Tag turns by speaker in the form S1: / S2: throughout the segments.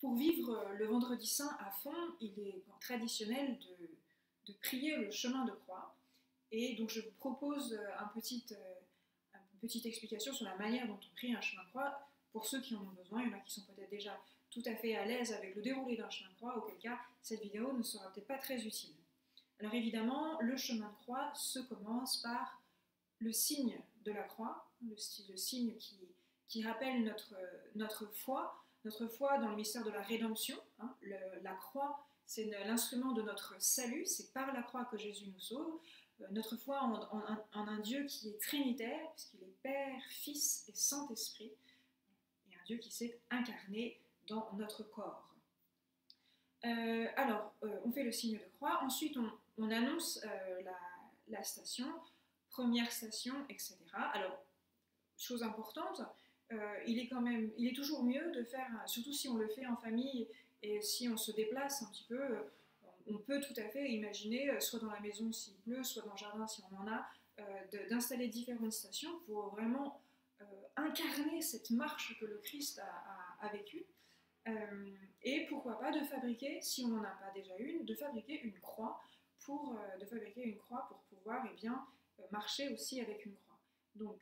S1: Pour vivre le vendredi saint à fond, il est traditionnel de prier le chemin de croix. Et donc je vous propose une petite explication sur la manière dont on prie un chemin de croix. Pour ceux qui en ont besoin, il y en a qui sont peut-être déjà tout à fait à l'aise avec le déroulé d'un chemin de croix, auquel cas cette vidéo ne sera peut-être pas très utile. Alors évidemment, le chemin de croix se commence par le signe de la croix, le signe qui rappelle notre foi dans le mystère de la rédemption. Hein. La croix, c'est l'instrument de notre salut, c'est par la croix que Jésus nous sauve. Notre foi en un Dieu qui est trinitaire, puisqu'il est Père, Fils et Saint-Esprit, et un Dieu qui s'est incarné dans notre corps. On fait le signe de croix, ensuite on annonce la station, première station, etc. Alors, chose importante, il est toujours mieux de faire, surtout si on le fait en famille et si on se déplace un petit peu, on peut tout à fait imaginer, soit dans la maison s'il pleut, soit dans le jardin si on en a, d'installer différentes stations pour vraiment incarner cette marche que le Christ a vécue. Et pourquoi pas de fabriquer, si on n'en a pas déjà une, de fabriquer une croix pour pouvoir marcher aussi avec une croix. Donc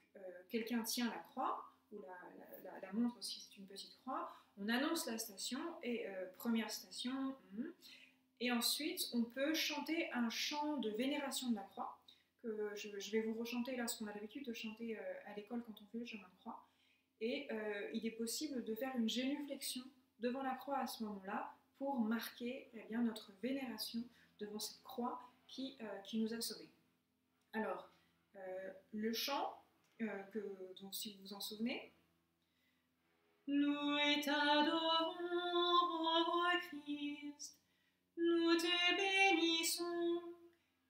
S1: quelqu'un tient la croix, ou la montre si c'est une petite croix, on annonce la station, et première station, et ensuite on peut chanter un chant de vénération de la croix, que je vais vous rechanter là ce qu'on a l'habitude de chanter à l'école quand on fait le chemin de croix, et il est possible de faire une génuflexion devant la croix à ce moment-là pour marquer notre vénération devant cette croix qui nous a sauvés. Alors, le chant, donc si vous vous en souvenez, nous t'adorons, roi Christ, nous te bénissons,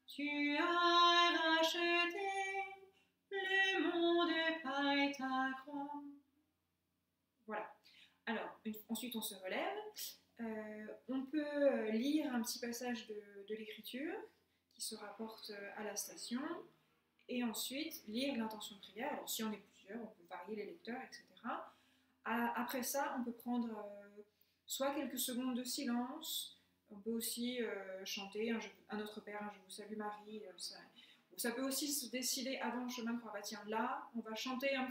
S1: tu as racheté le monde par ta croix. Voilà. Alors, ensuite on se relève, on peut lire un petit passage de l'écriture qui se rapporte à la station, et ensuite lire l'intention de prière. Alors si on est plusieurs, on peut varier les lecteurs, etc. Après ça, on peut prendre soit quelques secondes de silence, on peut aussi chanter un Notre Père, un Je vous salue Marie, ça peut aussi se décider avant le chemin de croix. Bah tiens, là, on va chanter un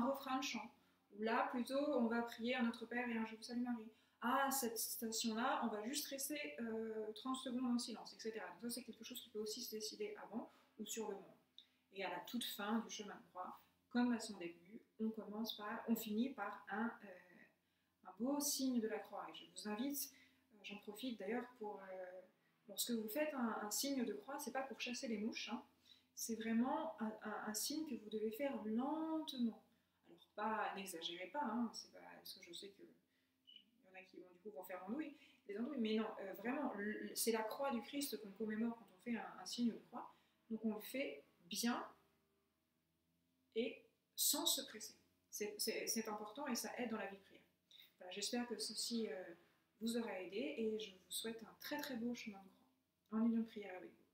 S1: refrain de chant. Ou là, plutôt, on va prier un Notre Père et un Je vous salue Marie. À cette station-là, on va juste rester 30 secondes en silence, etc. Donc ça, c'est quelque chose qui peut aussi se décider avant ou sur le moment. Et à la toute fin du chemin de croix, comme à son début, on finit par un beau signe de la croix. Et je vous invite, j'en profite d'ailleurs pour... lorsque vous faites un signe de croix, c'est pas pour chasser les mouches, hein, c'est vraiment un signe que vous devez faire lentement. Alors, n'exagérez pas, hein, parce que je sais qu'il y en a qui vont faire les andouilles, mais non, vraiment, c'est la croix du Christ qu'on commémore quand on fait un signe de croix. Donc on le fait bien et sans se presser. C'est important et ça aide dans la vie de prière. Voilà, j'espère que ceci vous aura aidé, et je vous souhaite un très très beau chemin de croix en union de prière avec vous.